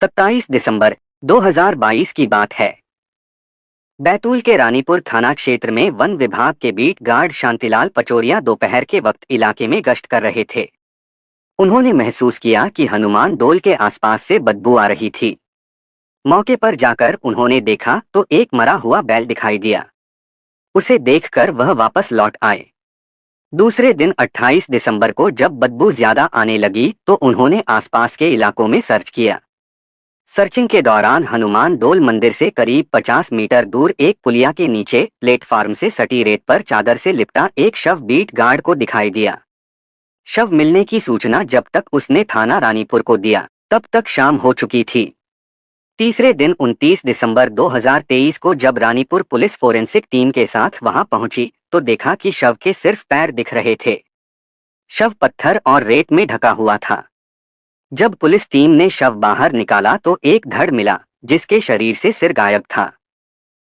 27 दिसंबर 2022 की बात है। बैतूल के रानीपुर थाना क्षेत्र में वन विभाग के बीट गार्ड शांतिलाल पचौरिया दोपहर के वक्त इलाके में गश्त कर रहे थे। उन्होंने महसूस किया कि हनुमान डोल के आसपास से बदबू आ रही थी। मौके पर जाकर उन्होंने देखा तो एक मरा हुआ बैल दिखाई दिया। उसे देखकर वह वापस लौट आए। दूसरे दिन 28 दिसंबर को जब बदबू ज्यादा आने लगी तो उन्होंने आसपास के इलाकों में सर्च किया। सर्चिंग के दौरान हनुमान डोल मंदिर से करीब 50 मीटर दूर एक पुलिया के नीचे प्लेटफार्म से सटी रेत पर चादर से लिपटा एक शव बीट गार्ड को दिखाई दिया। शव मिलने की सूचना जब तक उसने थाना रानीपुर को दिया तब तक शाम हो चुकी थी। तीसरे दिन 29 दिसंबर 2023 को जब रानीपुर पुलिस फोरेंसिक टीम के साथ वहां पहुंची तो देखा कि शव के सिर्फ पैर दिख रहे थे। शव पत्थर और रेत में ढका हुआ था। जब पुलिस टीम ने शव बाहर निकाला तो एक धड़ मिला जिसके शरीर से सिर गायब था।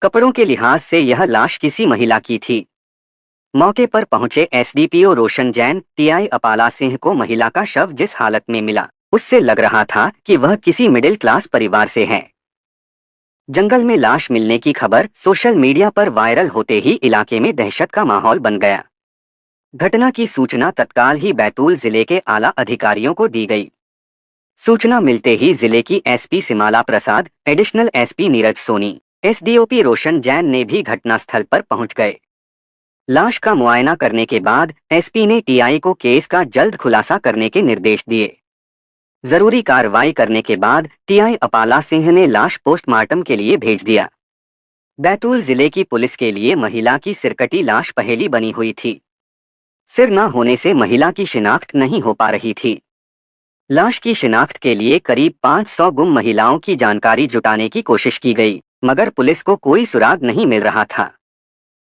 कपड़ों के लिहाज से यह लाश किसी महिला की थी। मौके पर पहुंचे एसडीपीओ रोशन जैन टीआई अपाला सिंह को महिला का शव जिस हालत में मिला उससे लग रहा था कि वह किसी मिडिल क्लास परिवार से है। जंगल में लाश मिलने की खबर सोशल मीडिया पर वायरल होते ही इलाके में दहशत का माहौल बन गया। घटना की सूचना तत्काल ही बैतूल जिले के आला अधिकारियों को दी गई। सूचना मिलते ही जिले की SP Simala Prasad, additional SP Neeraj Soni, SDOP Roshan Jain ने भी घटनास्थल पर पहुंच गए। लाश का मुआयना करने के बाद एसपी ने टीआई को केस का जल्द खुलासा करने के निर्देश दिए। जरूरी कार्रवाई करने के बाद टीआई अपाला सिंह ने लाश पोस्टमार्टम के लिए भेज दिया। बैतूल जिले की पुलिस के लिए महिला की सिरकटी लाश पहेली बनी हुई थी। सिर न होने से महिला की शिनाख्त नहीं हो पा रही थी। लाश की शिनाख्त के लिए करीब 500 गुम महिलाओं की जानकारी जुटाने की कोशिश की गई, मगर पुलिस को कोई सुराग नहीं मिल रहा था।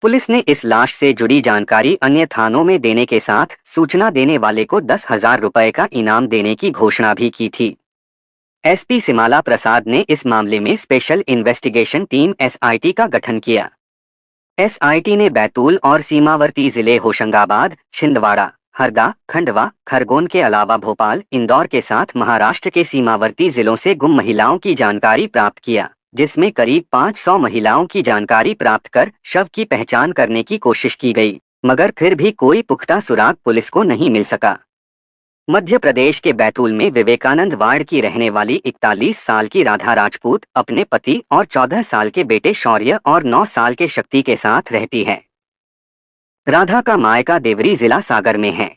पुलिस ने इस लाश से जुड़ी जानकारी अन्य थानों में देने के साथ सूचना देने वाले को 10,000 रुपए का इनाम देने की घोषणा भी की थी। एसपी सिमाला प्रसाद ने इस मामले में स्पेशल इन्वेस्टिगेशन टीम एसआईटी का गठन किया। एसआईटी ने बैतूल और सीमावर्ती जिले होशंगाबाद, छिंदवाड़ा, हरदा, खंडवा, खरगोन के अलावा भोपाल, इंदौर के साथ महाराष्ट्र के सीमावर्ती जिलों से गुम महिलाओं की जानकारी प्राप्त किया, जिसमें करीब 500 महिलाओं की जानकारी प्राप्त कर शव की पहचान करने की कोशिश की गई, मगर फिर भी कोई पुख्ता सुराग पुलिस को नहीं मिल सका। मध्य प्रदेश के बैतूल में विवेकानंद वार्ड की रहने वाली 41 साल की राधा राजपूत अपने पति और 14 साल के बेटे शौर्य और 9 साल के शक्ति के साथ रहती है। राधा का मायका देवरी जिला सागर में है।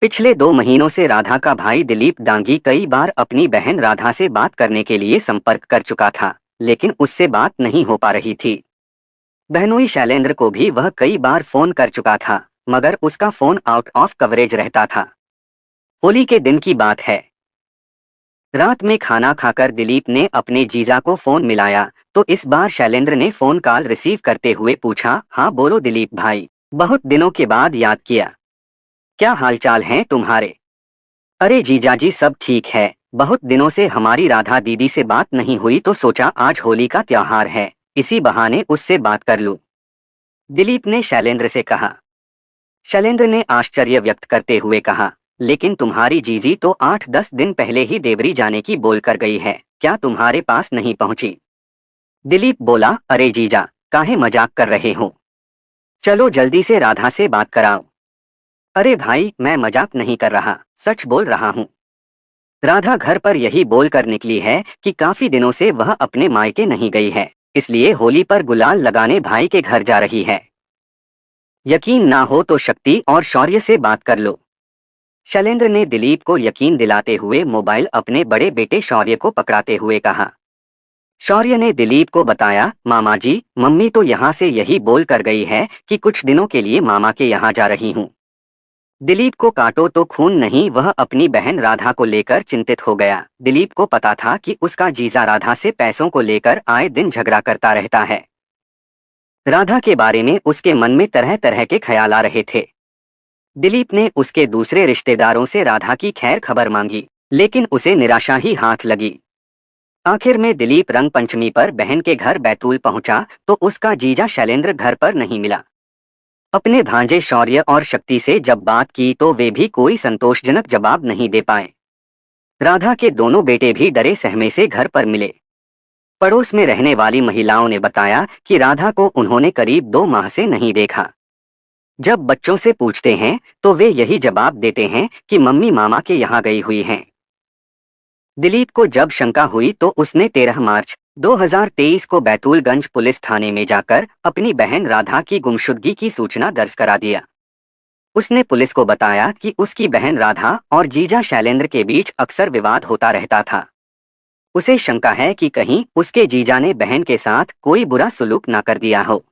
पिछले 2 महीनों से राधा का भाई दिलीप डांगी कई बार अपनी बहन राधा से बात करने के लिए संपर्क कर चुका था, लेकिन उससे बात नहीं हो पा रही थी। बहनोई शैलेंद्र को भी वह कई बार फोन कर चुका था, मगर उसका फोन आउट ऑफ कवरेज रहता था। होली के दिन की बात है। रात में खाना खाकर दिलीप ने अपने जीजा को फोन मिलाया तो इस बार शैलेंद्र ने फोन कॉल रिसीव करते हुए पूछा, हाँ बोलो दिलीप भाई, बहुत दिनों के बाद याद किया, क्या हालचाल हैं तुम्हारे? अरे जीजाजी सब ठीक है, बहुत दिनों से हमारी राधा दीदी से बात नहीं हुई तो सोचा आज होली का त्योहार है, इसी बहाने उससे बात कर लूं, दिलीप ने शैलेंद्र से कहा। शैलेंद्र ने आश्चर्य व्यक्त करते हुए कहा, लेकिन तुम्हारी जीजी तो 8-10 दिन पहले ही देवरी जाने की बोल कर गई है, क्या तुम्हारे पास नहीं पहुंची? दिलीप बोला, अरे जीजा, काहे मजाक कर रहे हो, चलो जल्दी से राधा से बात कराओ। अरे भाई मैं मजाक नहीं कर रहा, सच बोल रहा हूँ। राधा घर पर यही बोल कर निकली है कि काफी दिनों से वह अपने मायके नहीं गई है, इसलिए होली पर गुलाल लगाने भाई के घर जा रही है। यकीन ना हो तो शक्ति और शौर्य से बात कर लो। शैलेंद्र ने दिलीप को यकीन दिलाते हुए मोबाइल अपने बड़े बेटे शौर्य को पकड़ाते हुए कहा। शौर्य ने दिलीप को बताया, मामा जी, मम्मी तो यहाँ से यही बोल कर गई है कि कुछ दिनों के लिए मामा के यहाँ जा रही हूँ। दिलीप को काटो तो खून नहीं, वह अपनी बहन राधा को लेकर चिंतित हो गया। दिलीप को पता था कि उसका जीजा राधा से पैसों को लेकर आए दिन झगड़ा करता रहता है। राधा के बारे में उसके मन में तरह तरह के ख्याल आ रहे थे। दिलीप ने उसके दूसरे रिश्तेदारों से राधा की खैर खबर मांगी, लेकिन उसे निराशा ही हाथ लगी। आखिर में दिलीप रंग पंचमी पर बहन के घर बैतूल पहुंचा तो उसका जीजा शैलेंद्र घर पर नहीं मिला। अपने भांजे शौर्य और शक्ति से जब बात की तो वे भी कोई संतोषजनक जवाब नहीं दे पाए। राधा के दोनों बेटे भी डरे सहमे से घर पर मिले। पड़ोस में रहने वाली महिलाओं ने बताया कि राधा को उन्होंने करीब 2 माह से नहीं देखा। जब बच्चों से पूछते हैं तो वे यही जवाब देते हैं कि मम्मी मामा के यहाँ गई हुई हैं। दिलीप को जब शंका हुई तो उसने 13 मार्च 2023 को बैतूलगंज पुलिस थाने में जाकर अपनी बहन राधा की गुमशुदगी की सूचना दर्ज करा दिया। उसने पुलिस को बताया कि उसकी बहन राधा और जीजा शैलेंद्र के बीच अक्सर विवाद होता रहता था। उसे शंका है कि कहीं उसके जीजा ने बहन के साथ कोई बुरा सलूक न कर दिया हो।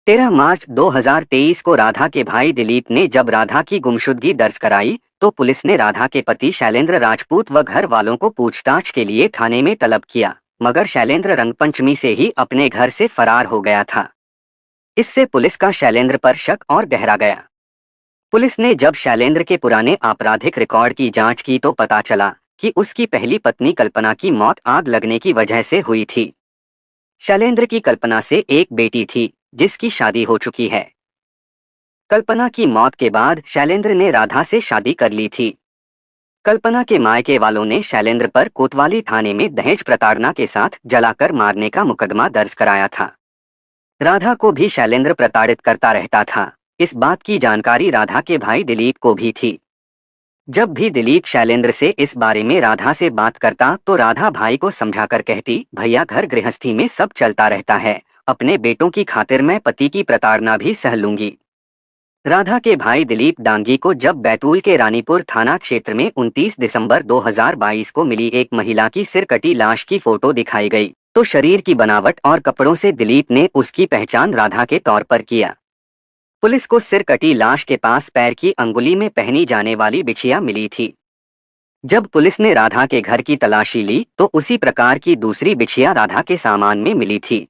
13 मार्च 2023 को राधा के भाई दिलीप ने जब राधा की गुमशुदगी दर्ज कराई तो पुलिस ने राधा के पति शैलेंद्र राजपूत व घर वालों को पूछताछ के लिए थाने में तलब किया, मगर शैलेंद्र रंगपंचमी से ही अपने घर से फरार हो गया था। इससे पुलिस का शैलेंद्र पर शक और गहरा गया। पुलिस ने जब शैलेंद्र के पुराने आपराधिक रिकॉर्ड की जांच की तो पता चला कि उसकी पहली पत्नी कल्पना की मौत आग लगने की वजह से हुई थी। शैलेंद्र की कल्पना से एक बेटी थी जिसकी शादी हो चुकी है। कल्पना की मौत के बाद शैलेंद्र ने राधा से शादी कर ली थी। कल्पना के मायके वालों ने शैलेंद्र पर कोतवाली थाने में दहेज प्रताड़ना के साथ जलाकर मारने का मुकदमा दर्ज कराया था। राधा को भी शैलेंद्र प्रताड़ित करता रहता था। इस बात की जानकारी राधा के भाई दिलीप को भी थी। जब भी दिलीप शैलेंद्र से इस बारे में राधा से बात करता तो राधा भाई को समझाकर कहती, भैया घर गृहस्थी में सब चलता रहता है, अपने बेटों की खातिर मैं पति की प्रताड़ना भी सह लूंगी। राधा के भाई दिलीप डांगी को जब बैतूल के रानीपुर थाना क्षेत्र में 29 दिसंबर 2022 को मिली एक महिला की सिरकटी लाश की फोटो दिखाई गई तो शरीर की बनावट और कपड़ों से दिलीप ने उसकी पहचान राधा के तौर पर किया। पुलिस को सिरकटी लाश के पास पैर की अंगुली में पहनी जाने वाली बिछिया मिली थी। जब पुलिस ने राधा के घर की तलाशी ली तो उसी प्रकार की दूसरी बिछिया राधा के सामान में मिली थी।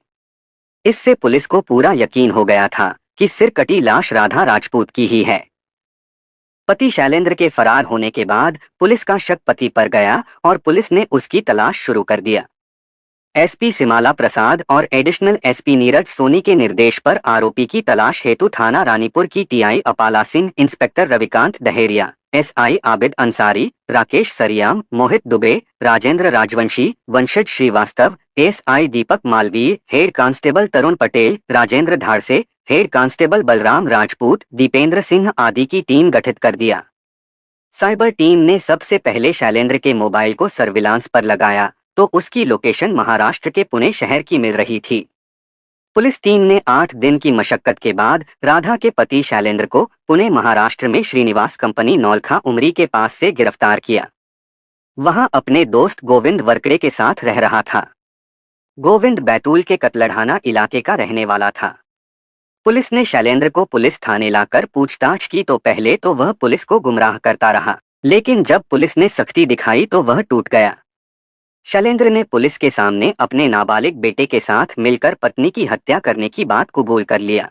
इससे पुलिस को पूरा यकीन हो गया था कि सिरकटी लाश राधा राजपूत की ही है। पति शैलेंद्र के फरार होने के बाद पुलिस का शक पति पर गया और पुलिस ने उसकी तलाश शुरू कर दिया। एसपी सिमाला प्रसाद और एडिशनल एसपी नीरज सोनी के निर्देश पर आरोपी की तलाश हेतु थाना रानीपुर की TI Apala Singh, inspector Ravikant Daheriya, SI Abid Ansari, Rakesh Sariyam, Mohit Dubey, Rajendra Rajvanshi, Vanshaj Srivastava, SI Deepak Malviya, head constable Tarun Patel, Rajendra Dhadse, head constable Balram Rajput, Deependra Singh आदि की टीम गठित कर दिया। साइबर टीम ने सबसे पहले शैलेंद्र के मोबाइल को सर्विलांस पर लगाया तो उसकी लोकेशन महाराष्ट्र के पुणे शहर की मिल रही थी। पुलिस टीम ने 8 दिन की मशक्कत के बाद राधा के पति शैलेंद्र को पुणे महाराष्ट्र में श्रीनिवास कंपनी नौलखा उमरी के पास से गिरफ्तार किया। वहां अपने दोस्त गोविंद वरकड़े के साथ रह रहा था। गोविंद बैतूल के कतलढ़ाना इलाके का रहने वाला था। पुलिस ने शैलेंद्र को पुलिस थाने लाकर पूछताछ की तो पहले तो वह पुलिस को गुमराह करता रहा, लेकिन जब पुलिस ने सख्ती दिखाई तो वह टूट गया। शैलेंद्र ने पुलिस के सामने अपने नाबालिग बेटे के साथ मिलकर पत्नी की हत्या करने की बात कबूल कर लिया।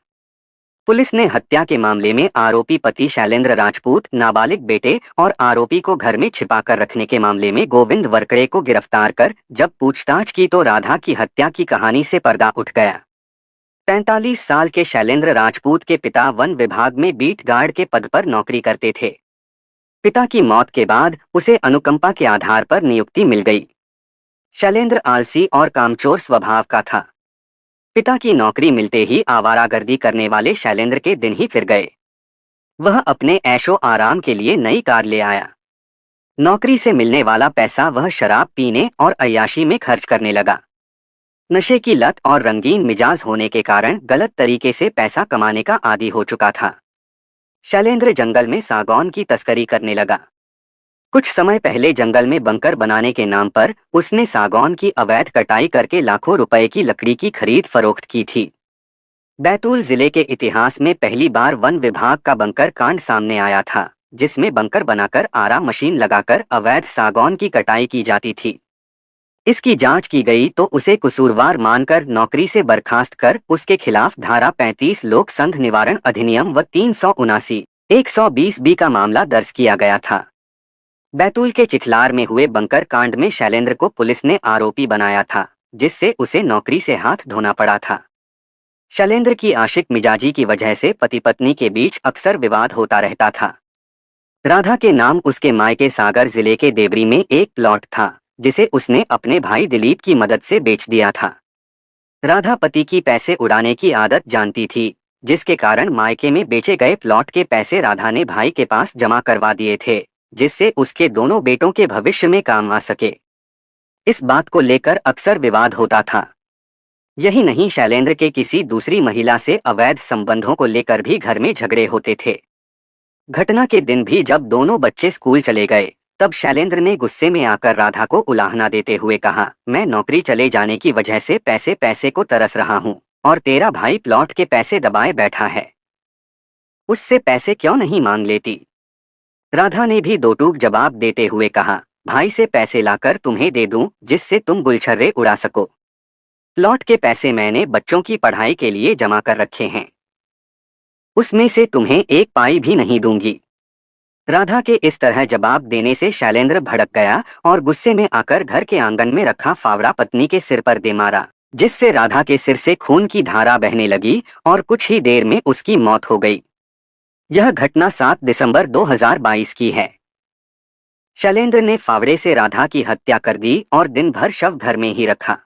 पुलिस ने हत्या के मामले में आरोपी पति शैलेंद्र राजपूत, नाबालिग बेटे और आरोपी को घर में छिपाकर रखने के मामले में गोविंद वरकड़े को गिरफ्तार कर जब पूछताछ की तो राधा की हत्या की कहानी से पर्दा उठ गया। 45 साल के शैलेंद्र राजपूत के पिता वन विभाग में बीट गार्ड के पद पर नौकरी करते थे। पिता की मौत के बाद उसे अनुकंपा के आधार पर नियुक्ति मिल गई। शैलेंद्र आलसी और कामचोर स्वभाव का था। पिता की नौकरी मिलते ही आवारागर्दी करने वाले शैलेंद्र के दिन ही फिर गए। वह अपने ऐशो आराम के लिए नई कार ले आया। नौकरी से मिलने वाला पैसा वह शराब पीने और अय्याशी में खर्च करने लगा। नशे की लत और रंगीन मिजाज होने के कारण गलत तरीके से पैसा कमाने का आदी हो चुका था। शैलेंद्र जंगल में सागौन की तस्करी करने लगा। कुछ समय पहले जंगल में बंकर बनाने के नाम पर उसने सागौन की अवैध कटाई करके लाखों रुपए की लकड़ी की खरीद फरोख्त की थी। बैतूल जिले के इतिहास में पहली बार वन विभाग का बंकर कांड सामने आया था, जिसमें बंकर बनाकर आरा मशीन लगाकर अवैध सागौन की कटाई की जाती थी। इसकी जांच की गई तो उसे कसूरवार मानकर नौकरी से बर्खास्त कर उसके खिलाफ धारा 35 लोक संघ निवारण अधिनियम व 379/120 का मामला दर्ज किया गया था। बैतूल के चिखलार में हुए बंकर कांड में शैलेंद्र को पुलिस ने आरोपी बनाया था, जिससे उसे नौकरी से हाथ धोना पड़ा था। शैलेंद्र की आशिक मिजाजी की वजह से पति पत्नी के बीच अक्सर विवाद होता रहता था। राधा के नाम उसके मायके सागर जिले के देवरी में एक प्लॉट था, जिसे उसने अपने भाई दिलीप की मदद से बेच दिया था। राधा पति की पैसे उड़ाने की आदत जानती थी, जिसके कारण मायके में बेचे गए प्लॉट के पैसे राधा ने भाई के पास जमा करवा दिए थे, जिससे उसके दोनों बेटों के भविष्य में काम आ सके। इस बात को लेकर अक्सर विवाद होता था। यही नहीं, शैलेंद्र के किसी दूसरी महिला से अवैध संबंधों को लेकर भी घर में झगड़े होते थे। घटना के दिन भी जब दोनों बच्चे स्कूल चले गए, तब शैलेंद्र ने गुस्से में आकर राधा को उलाहना देते हुए कहा, मैं नौकरी चले जाने की वजह से पैसे पैसे को तरस रहा हूँ, और तेरा भाई प्लॉट के पैसे दबाए बैठा है, उससे पैसे क्यों नहीं मांग लेती। राधा ने भी दो टूक जवाब देते हुए कहा, भाई से पैसे लाकर तुम्हें दे दूं, जिससे तुम गुलछर्रे उड़ा सको। प्लॉट के पैसे मैंने बच्चों की पढ़ाई के लिए जमा कर रखे हैं, उसमें से तुम्हें एक पाई भी नहीं दूंगी। राधा के इस तरह जवाब देने से शैलेंद्र भड़क गया और गुस्से में आकर घर के आंगन में रखा फावड़ा पत्नी के सिर पर दे मारा, जिससे राधा के सिर से खून की धारा बहने लगी और कुछ ही देर में उसकी मौत हो गई। यह घटना 7 दिसंबर 2022 की है। शैलेंद्र ने फावड़े से राधा की हत्या कर दी और दिन भर शव घर में ही रखा।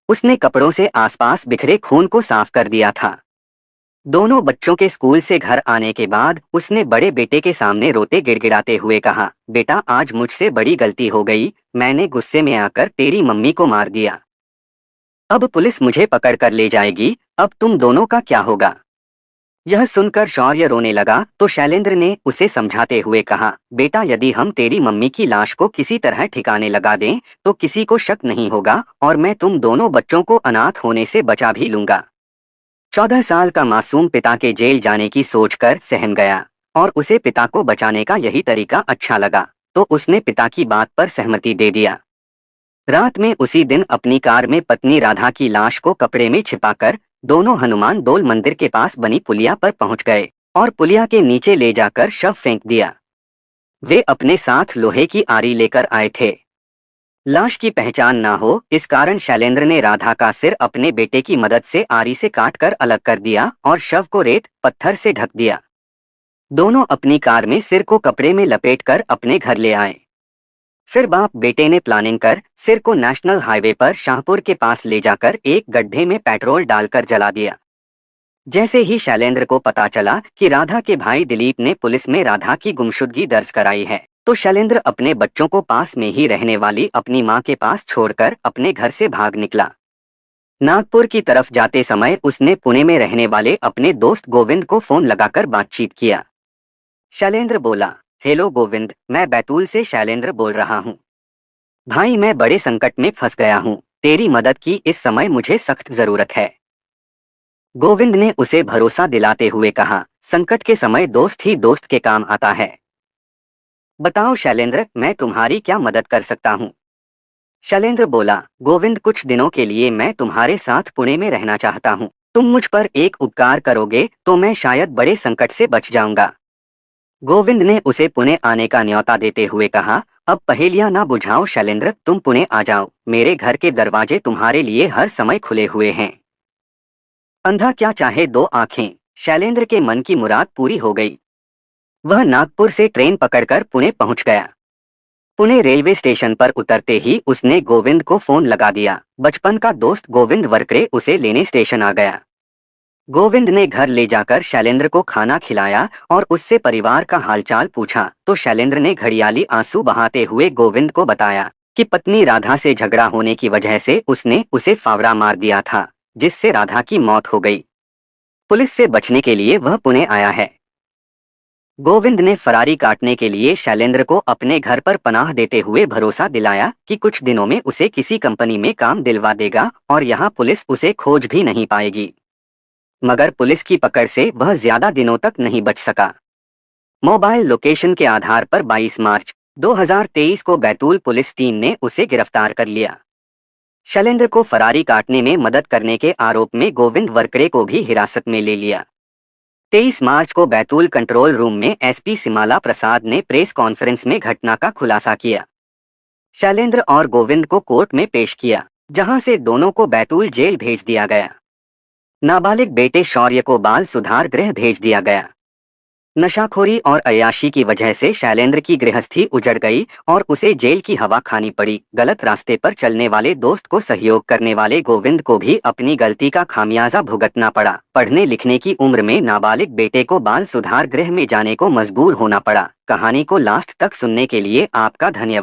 उसने कपड़ों से आसपास बिखरे खून को साफ कर दिया था। दोनों बच्चों के स्कूल से घर आने के बाद उसने बड़े बेटे के सामने रोते गिड़गिड़ाते हुए कहा, बेटा आज मुझसे बड़ी गलती हो गई, मैंने गुस्से में आकर तेरी मम्मी को मार दिया। अब पुलिस मुझे पकड़ कर ले जाएगी, अब तुम दोनों का क्या होगा। यह सुनकर शौर्य रोने लगा तो शैलेंद्र ने उसे समझाते हुए कहा, बेटा यदि हम तेरी मम्मी की लाश को किसी तरह ठिकाने लगा दें तो किसी को शक नहीं होगा और मैं तुम दोनों बच्चों को अनाथ होने से बचा भी लूंगा। 14 साल का मासूम पिता के जेल जाने की सोचकर सहम गया और उसे पिता को बचाने का यही तरीका अच्छा लगा, तो उसने पिता की बात पर सहमति दे दिया। रात में उसी दिन अपनी कार में पत्नी राधा की लाश को कपड़े में छिपाकर दोनों हनुमान डोल मंदिर के पास बनी पुलिया पर पहुंच गए और पुलिया के नीचे ले जाकर शव फेंक दिया। वे अपने साथ लोहे की आरी लेकर आए थे। लाश की पहचान ना हो इस कारण शैलेंद्र ने राधा का सिर अपने बेटे की मदद से आरी से काटकर अलग कर दिया और शव को रेत पत्थर से ढक दिया। दोनों अपनी कार में सिर को कपड़े में लपेटकर अपने घर ले आए। फिर बाप बेटे ने प्लानिंग कर सिर को नेशनल हाईवे पर शाहपुर के पास ले जाकर एक गड्ढे में पेट्रोल डालकर जला दिया। जैसे ही शैलेंद्र को पता चला कि राधा के भाई दिलीप ने पुलिस में राधा की गुमशुदगी दर्ज कराई है, तो शैलेंद्र अपने बच्चों को पास में ही रहने वाली अपनी मां के पास छोड़कर अपने घर से भाग निकला। नागपुर की तरफ जाते समय उसने पुणे में रहने वाले अपने दोस्त गोविंद को फोन लगाकर बातचीत किया। शैलेंद्र बोला, हेलो गोविंद, मैं बैतूल से शैलेंद्र बोल रहा हूँ। भाई मैं बड़े संकट में फंस गया हूँ, तेरी मदद की इस समय मुझे सख्त जरूरत है। गोविंद ने उसे भरोसा दिलाते हुए कहा, संकट के समय दोस्त ही दोस्त के काम आता है। बताओ शैलेंद्र, मैं तुम्हारी क्या मदद कर सकता हूँ। शैलेंद्र बोला, गोविंद कुछ दिनों के लिए मैं तुम्हारे साथ पुणे में रहना चाहता हूँ, तुम मुझ पर एक उपकार करोगे तो मैं शायद बड़े संकट से बच जाऊंगा। गोविंद ने उसे पुणे आने का न्योता देते हुए कहा, अब पहेलियां ना बुझाओ शैलेंद्र, तुम पुणे आ जाओ, मेरे घर के दरवाजे तुम्हारे लिए हर समय खुले हुए हैं। अंधा क्या चाहे दो आंखें, शैलेंद्र के मन की मुराद पूरी हो गई। वह नागपुर से ट्रेन पकड़कर पुणे पहुंच गया। पुणे रेलवे स्टेशन पर उतरते ही उसने गोविंद को फोन लगा दिया। बचपन का दोस्त गोविंद वरकड़े उसे लेने स्टेशन आ गया। गोविंद ने घर ले जाकर शैलेंद्र को खाना खिलाया और उससे परिवार का हालचाल पूछा, तो शैलेंद्र ने घड़ियाली आंसू बहाते हुए गोविंद को बताया कि पत्नी राधा से झगड़ा होने की वजह से उसने उसे फावड़ा मार दिया था, जिससे राधा की मौत हो गई। पुलिस से बचने के लिए वह पुणे आया है। गोविंद ने फरारी काटने के लिए शैलेंद्र को अपने घर पर पनाह देते हुए भरोसा दिलाया कि कुछ दिनों में उसे किसी कंपनी में काम दिलवा देगा और यहाँ पुलिस उसे खोज भी नहीं पाएगी। मगर पुलिस की पकड़ से वह ज्यादा दिनों तक नहीं बच सका। मोबाइल लोकेशन के आधार पर 22 मार्च 2023 को बैतूल पुलिस टीम ने उसे गिरफ्तार कर लिया। शैलेंद्र को फरारी काटने में मदद करने के आरोप में गोविंद वरकड़े को भी हिरासत में ले लिया। 23 मार्च को बैतूल कंट्रोल रूम में एसपी सिमाला प्रसाद ने प्रेस कॉन्फ्रेंस में घटना का खुलासा किया। शैलेंद्र और गोविंद को कोर्ट में पेश किया, जहां से दोनों को बैतूल जेल भेज दिया गया। नाबालिग बेटे शौर्य को बाल सुधार गृह भेज दिया गया। नशाखोरी और अय्याशी की वजह से शैलेंद्र की गृहस्थी उजड़ गई और उसे जेल की हवा खानी पड़ी। गलत रास्ते पर चलने वाले दोस्त को सहयोग करने वाले गोविंद को भी अपनी गलती का खामियाजा भुगतना पड़ा। पढ़ने लिखने की उम्र में नाबालिग बेटे को बाल सुधार गृह में जाने को मजबूर होना पड़ा। कहानी को लास्ट तक सुनने के लिए आपका धन्यवाद।